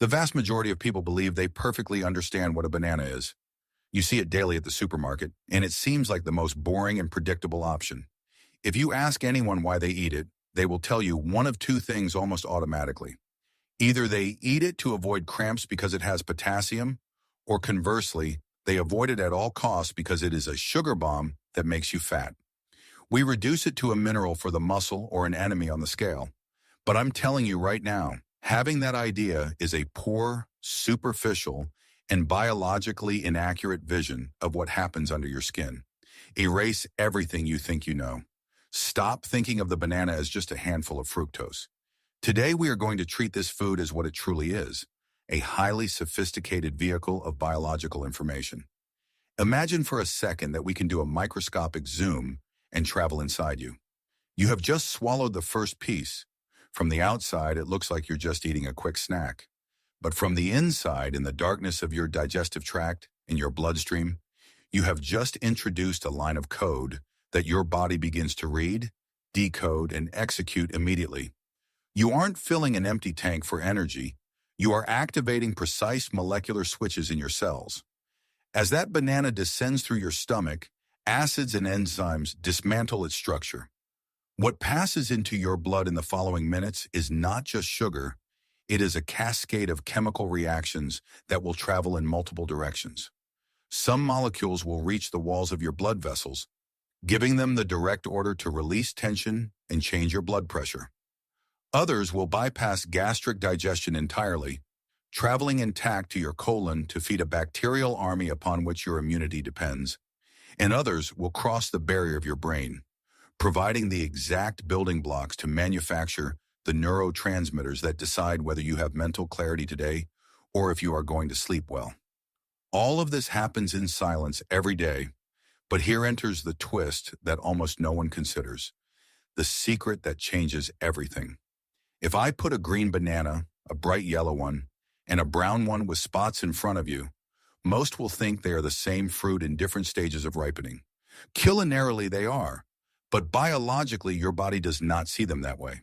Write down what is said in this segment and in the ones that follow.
The vast majority of people believe they perfectly understand what a banana is. You see it daily at the supermarket, and it seems like the most boring and predictable option. If you ask anyone why they eat it, they will tell you one of two things almost automatically. Either they eat it to avoid cramps because it has potassium, or conversely, they avoid it at all costs because it is a sugar bomb that makes you fat. We reduce it to a mineral for the muscle or an enemy on the scale. But I'm telling you right now, having that idea is a poor, superficial, and biologically inaccurate vision of what happens under your skin. Erase everything you think you know. Stop thinking of the banana as just a handful of fructose. Today we are going to treat this food as what it truly is, a highly sophisticated vehicle of biological information. Imagine for a second that we can do a microscopic zoom and travel inside you. You have just swallowed the first piece. From the outside, it looks like you're just eating a quick snack. But from the inside, in the darkness of your digestive tract, in your bloodstream, you have just introduced a line of code that your body begins to read, decode, and execute immediately. You aren't filling an empty tank for energy. You are activating precise molecular switches in your cells. As that banana descends through your stomach, acids and enzymes dismantle its structure. What passes into your blood in the following minutes is not just sugar, it is a cascade of chemical reactions that will travel in multiple directions. Some molecules will reach the walls of your blood vessels, giving them the direct order to release tension and change your blood pressure. Others will bypass gastric digestion entirely, traveling intact to your colon to feed a bacterial army upon which your immunity depends. And others will cross the barrier of your brain, providing the exact building blocks to manufacture the neurotransmitters that decide whether you have mental clarity today or if you are going to sleep well. All of this happens in silence every day, but here enters the twist that almost no one considers, the secret that changes everything. If I put a green banana, a bright yellow one, and a brown one with spots in front of you, most will think they are the same fruit in different stages of ripening. Culinarily, they are, but biologically, your body does not see them that way.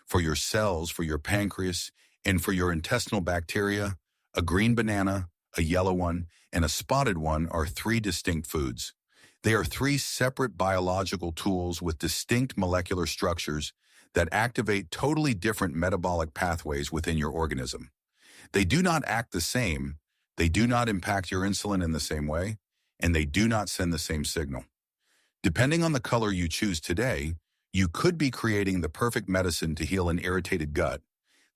For your cells, for your pancreas, and for your intestinal bacteria, a green banana, a yellow one, and a spotted one are three distinct foods. They are three separate biological tools with distinct molecular structures that activate totally different metabolic pathways within your organism. They do not act the same, they do not impact your insulin in the same way, and they do not send the same signal. Depending on the color you choose today, you could be creating the perfect medicine to heal an irritated gut,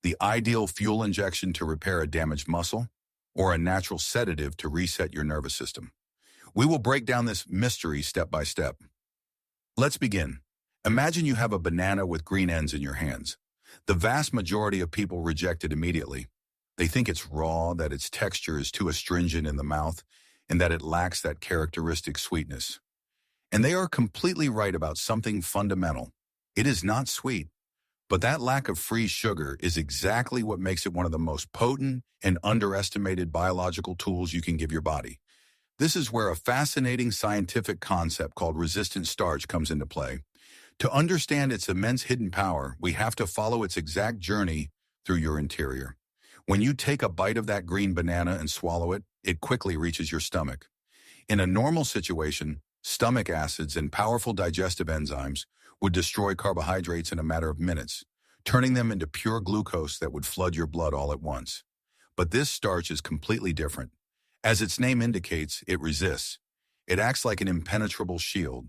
the ideal fuel injection to repair a damaged muscle, or a natural sedative to reset your nervous system. We will break down this mystery step by step. Let's begin. Imagine you have a banana with green ends in your hands. The vast majority of people reject it immediately. They think it's raw, that its texture is too astringent in the mouth, and that it lacks that characteristic sweetness. And they are completely right about something fundamental. It is not sweet, but that lack of free sugar is exactly what makes it one of the most potent and underestimated biological tools you can give your body. This is where a fascinating scientific concept called resistant starch comes into play. To understand its immense hidden power, we have to follow its exact journey through your interior. When you take a bite of that green banana and swallow it, it quickly reaches your stomach. In a normal situation, stomach acids and powerful digestive enzymes would destroy carbohydrates in a matter of minutes, turning them into pure glucose that would flood your blood all at once. But this starch is completely different. As its name indicates, it resists. It acts like an impenetrable shield,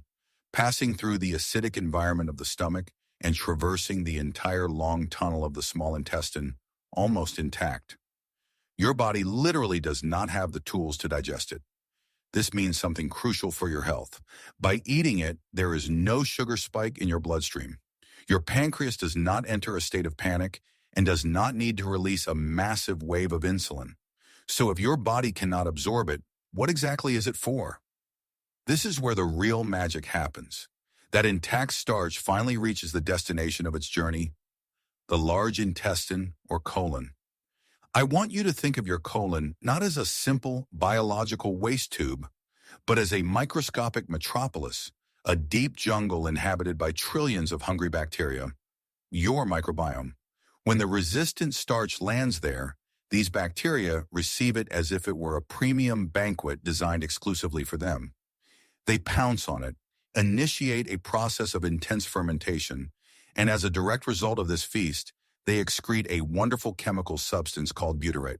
passing through the acidic environment of the stomach and traversing the entire long tunnel of the small intestine, almost intact. Your body literally does not have the tools to digest it. This means something crucial for your health. By eating it, there is no sugar spike in your bloodstream. Your pancreas does not enter a state of panic and does not need to release a massive wave of insulin. So if your body cannot absorb it, what exactly is it for? This is where the real magic happens. That intact starch finally reaches the destination of its journey, the large intestine or colon. I want you to think of your colon not as a simple biological waste tube, but as a microscopic metropolis, a deep jungle inhabited by trillions of hungry bacteria, your microbiome. When the resistant starch lands there, These bacteria receive it as if it were a premium banquet designed exclusively for them. They pounce on it, initiate a process of intense fermentation, and as a direct result of this feast, they excrete a wonderful chemical substance called butyrate.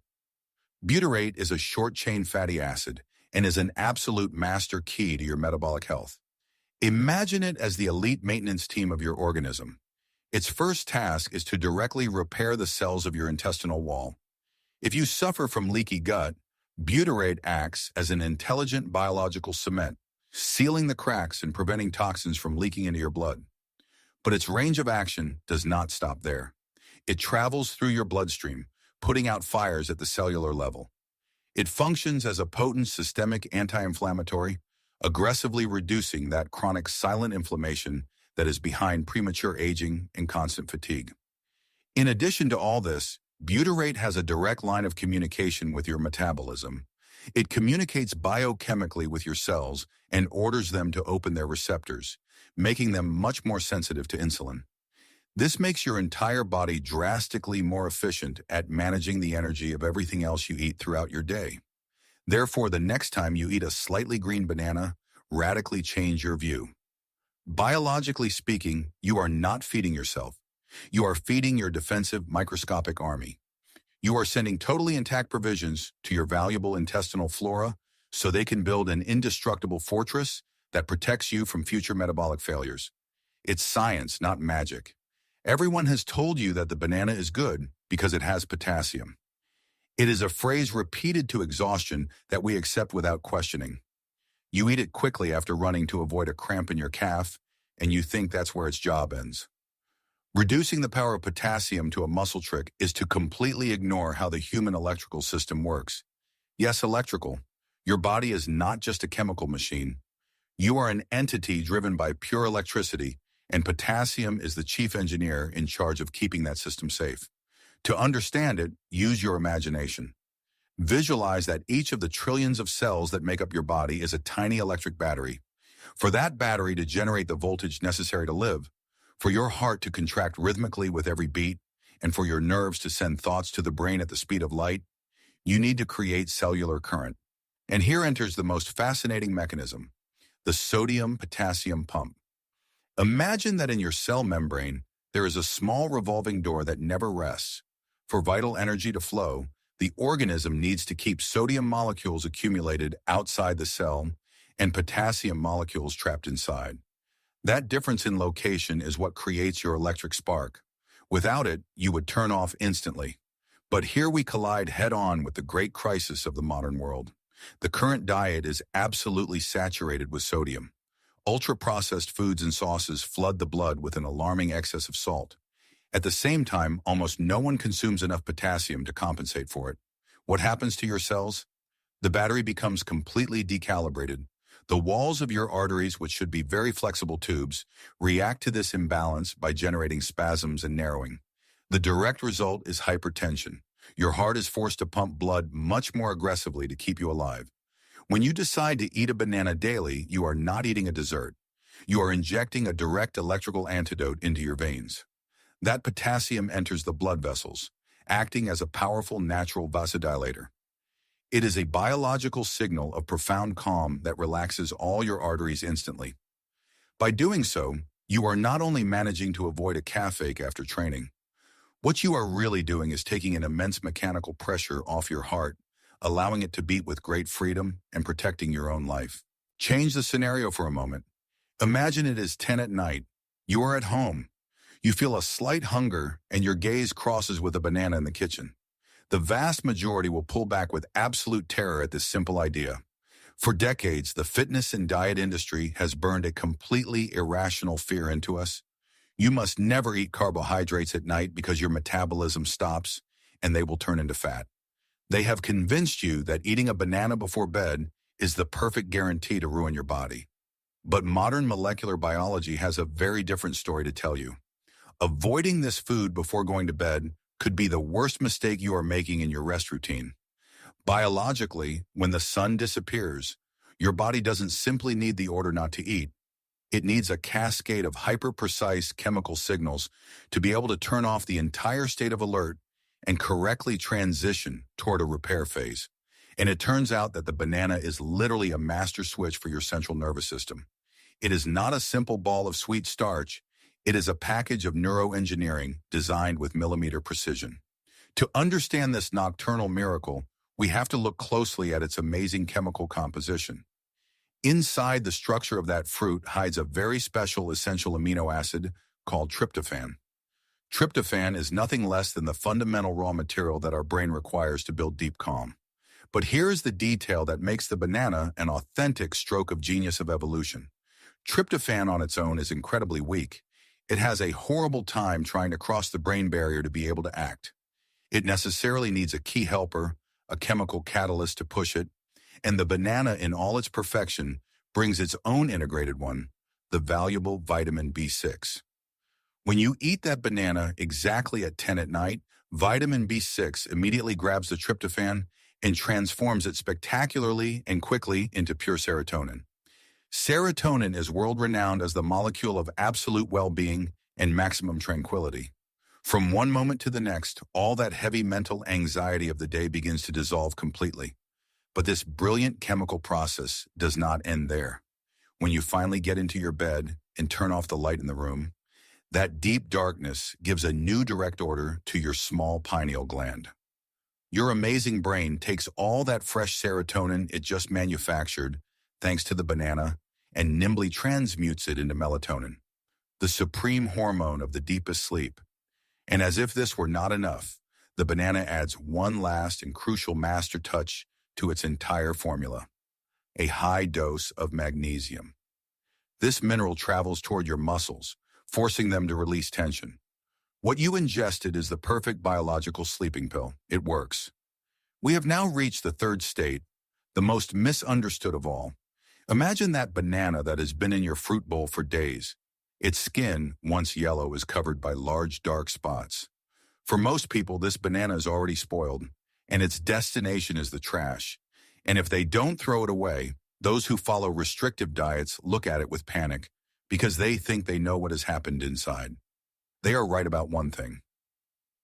Butyrate is a short-chain fatty acid and is an absolute master key to your metabolic health. Imagine it as the elite maintenance team of your organism. Its first task is to directly repair the cells of your intestinal wall. If you suffer from leaky gut, butyrate acts as an intelligent biological cement, sealing the cracks and preventing toxins from leaking into your blood. But its range of action does not stop there. It travels through your bloodstream, putting out fires at the cellular level. It functions as a potent systemic anti-inflammatory, aggressively reducing that chronic silent inflammation that is behind premature aging and constant fatigue. In addition to all this, butyrate has a direct line of communication with your metabolism. It communicates biochemically with your cells and orders them to open their receptors, making them much more sensitive to insulin. This makes your entire body drastically more efficient at managing the energy of everything else you eat throughout your day. Therefore, the next time you eat a slightly green banana, radically change your view. Biologically speaking, you are not feeding yourself. You are feeding your defensive microscopic army. You are sending totally intact provisions to your valuable intestinal flora so they can build an indestructible fortress that protects you from future metabolic failures. It's science, not magic. Everyone has told you that the banana is good because it has potassium. It is a phrase repeated to exhaustion that we accept without questioning. You eat it quickly after running to avoid a cramp in your calf, and you think that's where its job ends. Reducing the power of potassium to a muscle trick is to completely ignore how the human electrical system works. Yes, electrical. Your body is not just a chemical machine. You are an entity driven by pure electricity, and potassium is the chief engineer in charge of keeping that system safe. To understand it, use your imagination. Visualize that each of the trillions of cells that make up your body is a tiny electric battery. For that battery to generate the voltage necessary to live, for your heart to contract rhythmically with every beat, and for your nerves to send thoughts to the brain at the speed of light, you need to create cellular current. And here enters the most fascinating mechanism, the sodium-potassium pump. Imagine that in your cell membrane, there is a small revolving door that never rests. For vital energy to flow, the organism needs to keep sodium molecules accumulated outside the cell and potassium molecules trapped inside. That difference in location is what creates your electric spark. Without it, you would turn off instantly. But here we collide head-on with the great crisis of the modern world. The current diet is absolutely saturated with sodium. Ultra-processed foods and sauces flood the blood with an alarming excess of salt. At the same time, almost no one consumes enough potassium to compensate for it. What happens to your cells? The battery becomes completely decalibrated. The walls of your arteries, which should be very flexible tubes, react to this imbalance by generating spasms and narrowing. The direct result is hypertension. Your heart is forced to pump blood much more aggressively to keep you alive. When you decide to eat a banana daily, you are not eating a dessert. You are injecting a direct electrical antidote into your veins. That potassium enters the blood vessels, acting as a powerful natural vasodilator. It is a biological signal of profound calm that relaxes all your arteries instantly. By doing so, you are not only managing to avoid a calf ache after training. What you are really doing is taking an immense mechanical pressure off your heart, allowing it to beat with great freedom and protecting your own life. Change the scenario for a moment. Imagine it is 10 at night. You are at home. You feel a slight hunger and your gaze crosses with a banana in the kitchen. The vast majority will pull back with absolute terror at this simple idea. For decades, the fitness and diet industry has burned a completely irrational fear into us. You must never eat carbohydrates at night because your metabolism stops and they will turn into fat. They have convinced you that eating a banana before bed is the perfect guarantee to ruin your body. But modern molecular biology has a very different story to tell you. Avoiding this food before going to bed could be the worst mistake you are making in your rest routine. Biologically, when the sun disappears, your body doesn't simply need the order not to eat. It needs a cascade of hyper-precise chemical signals to be able to turn off the entire state of alert and correctly transition toward a repair phase. And it turns out that the banana is literally a master switch for your central nervous system. It is not a simple ball of sweet starch. It is a package of neuroengineering designed with millimeter precision. To understand this nocturnal miracle, we have to look closely at its amazing chemical composition. Inside the structure of that fruit hides a very special essential amino acid called tryptophan. Tryptophan is nothing less than the fundamental raw material that our brain requires to build deep calm. But here is the detail that makes the banana an authentic stroke of genius of evolution. Tryptophan on its own is incredibly weak. It has a horrible time trying to cross the brain barrier to be able to act. It necessarily needs a key helper, a chemical catalyst to push it, and the banana in all its perfection brings its own integrated one, the valuable vitamin B6. When you eat that banana exactly at 10 at night, vitamin B6 immediately grabs the tryptophan and transforms it spectacularly and quickly into pure serotonin. Serotonin is world-renowned as the molecule of absolute well-being and maximum tranquility. From one moment to the next, all that heavy mental anxiety of the day begins to dissolve completely. But this brilliant chemical process does not end there. When you finally get into your bed and turn off the light in the room, that deep darkness gives a new direct order to your small pineal gland. Your amazing brain takes all that fresh serotonin it just manufactured, thanks to the banana, and nimbly transmutes it into melatonin, the supreme hormone of the deepest sleep. And as if this were not enough, the banana adds one last and crucial master touch to its entire formula: a high dose of magnesium. This mineral travels toward your muscles, forcing them to release tension. What you ingested is the perfect biological sleeping pill. It works. We have now reached the third state, the most misunderstood of all. Imagine that banana that has been in your fruit bowl for days. Its skin, once yellow, is covered by large dark spots. For most people, this banana is already spoiled, and its destination is the trash. And if they don't throw it away, those who follow restrictive diets look at it with panic because they think they know what has happened inside. They are right about one thing.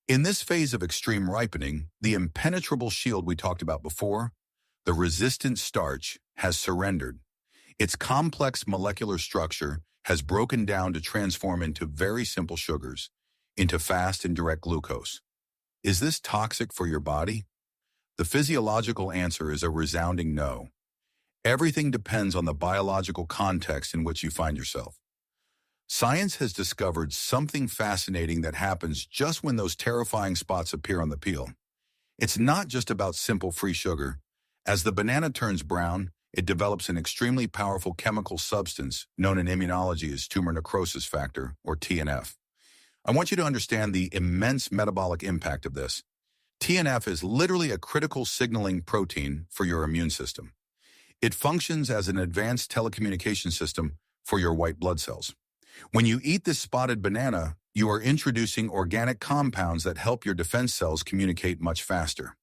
In this phase of extreme ripening, the impenetrable shield we talked about before, the resistant starch, has surrendered. Its complex molecular structure has broken down to transform into very simple sugars, into fast and direct glucose. Is this toxic for your body? The physiological answer is a resounding no. Everything depends on the biological context in which you find yourself. Science has discovered something fascinating that happens just when those terrifying spots appear on the peel. It's not just about simple free sugar. As the banana turns brown, it develops an extremely powerful chemical substance known in immunology as tumor necrosis factor, or TNF. I want you to understand the immense metabolic impact of this. TNF is literally a critical signaling protein for your immune system. It functions as an advanced telecommunication system for your white blood cells. When you eat this spotted banana, you are introducing organic compounds that help your defense cells communicate much faster.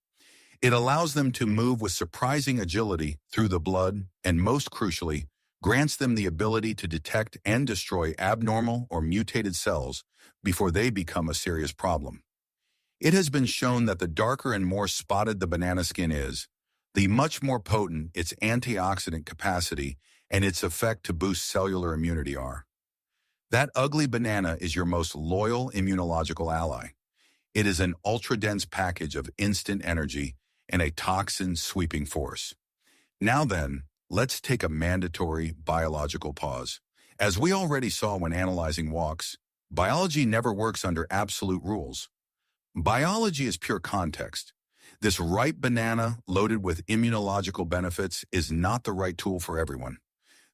It allows them to move with surprising agility through the blood and, most crucially, grants them the ability to detect and destroy abnormal or mutated cells before they become a serious problem. It has been shown that the darker and more spotted the banana skin is, the much more potent its antioxidant capacity and its effect to boost cellular immunity are. That ugly banana is your most loyal immunological ally. It is an ultra-dense package of instant energy and a toxin-sweeping force. Now then, let's take a mandatory biological pause. As we already saw when analyzing walks, biology never works under absolute rules. Biology is pure context. This ripe banana loaded with immunological benefits is not the right tool for everyone.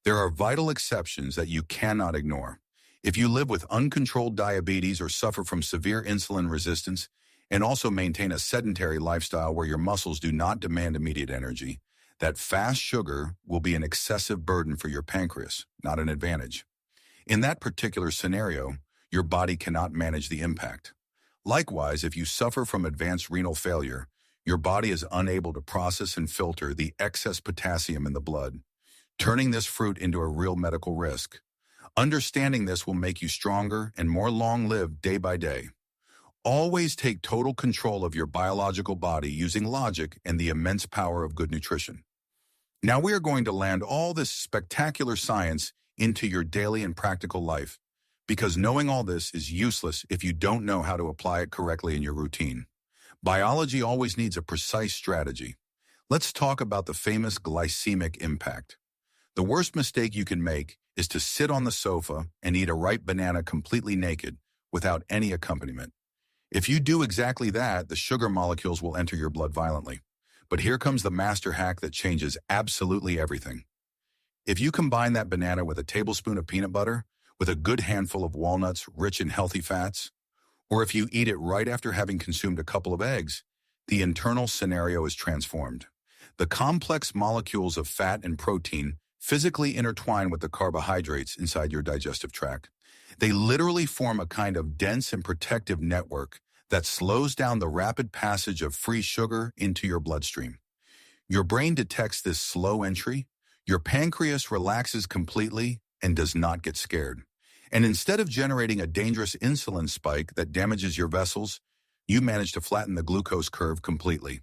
There are vital exceptions that you cannot ignore. If you live with uncontrolled diabetes or suffer from severe insulin resistance, and also maintain a sedentary lifestyle where your muscles do not demand immediate energy, that fast sugar will be an excessive burden for your pancreas, not an advantage. In that particular scenario, your body cannot manage the impact. Likewise, if you suffer from advanced renal failure, your body is unable to process and filter the excess potassium in the blood, turning this fruit into a real medical risk. Understanding this will make you stronger and more long-lived day by day. Always take total control of your biological body using logic and the immense power of good nutrition. Now we are going to land all this spectacular science into your daily and practical life, because knowing all this is useless if you don't know how to apply it correctly in your routine. Biology always needs a precise strategy. Let's talk about the famous glycemic impact. The worst mistake you can make is to sit on the sofa and eat a ripe banana completely naked without any accompaniment. If you do exactly that, the sugar molecules will enter your blood violently. But here comes the master hack that changes absolutely everything. If you combine that banana with a tablespoon of peanut butter, with a good handful of walnuts rich in healthy fats, or if you eat it right after having consumed a couple of eggs, the internal scenario is transformed. The complex molecules of fat and protein physically intertwine with the carbohydrates inside your digestive tract. They literally form a kind of dense and protective network that slows down the rapid passage of free sugar into your bloodstream. Your brain detects this slow entry, your pancreas relaxes completely and does not get scared. And instead of generating a dangerous insulin spike that damages your vessels, you manage to flatten the glucose curve completely.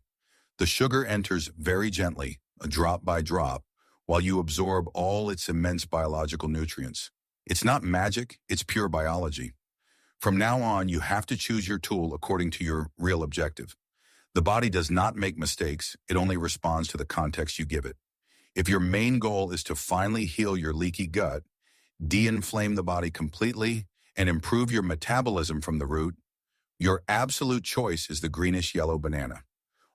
The sugar enters very gently, drop by drop, while you absorb all its immense biological nutrients. It's not magic, it's pure biology. From now on, you have to choose your tool according to your real objective. The body does not make mistakes, it only responds to the context you give it. If your main goal is to finally heal your leaky gut, de-inflame the body completely, and improve your metabolism from the root, your absolute choice is the greenish-yellow banana.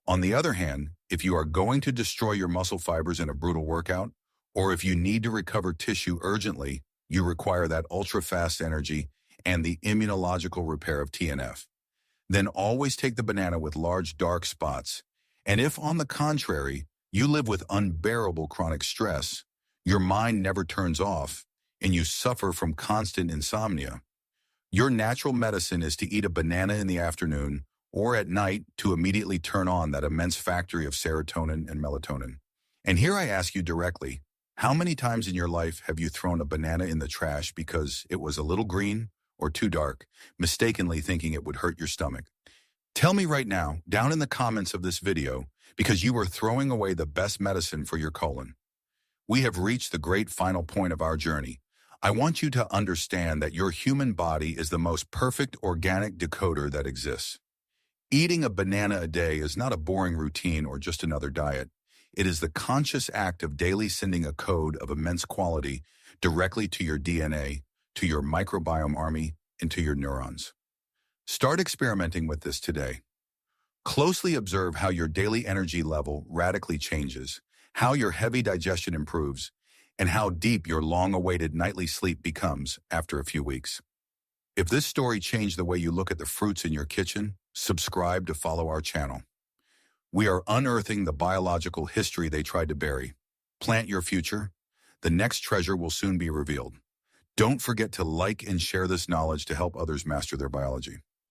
On the other hand, if you are going to destroy your muscle fibers in a brutal workout, or if you need to recover tissue urgently, you require that ultra-fast energy and the immunological repair of TNF. Then always take the banana with large dark spots. And if, on the contrary, you live with unbearable chronic stress, your mind never turns off, and you suffer from constant insomnia, your natural medicine is to eat a banana in the afternoon or at night to immediately turn on that immense factory of serotonin and melatonin. And here I ask you directly, how many times in your life have you thrown a banana in the trash because it was a little green or too dark, mistakenly thinking it would hurt your stomach? Tell me right now, down in the comments of this video, because you are throwing away the best medicine for your colon. We have reached the great final point of our journey. I want you to understand that your human body is the most perfect organic decoder that exists. Eating a banana a day is not a boring routine or just another diet. It is the conscious act of daily sending a code of immense quality directly to your DNA, to your microbiome army, and to your neurons. Start experimenting with this today. Closely observe how your daily energy level radically changes, how your heavy digestion improves, and how deep your long-awaited nightly sleep becomes after a few weeks. If this story changed the way you look at the fruits in your kitchen, subscribe to follow our channel. We are unearthing the biological history they tried to bury. Plant your future. The next treasure will soon be revealed. Don't forget to like and share this knowledge to help others master their biology.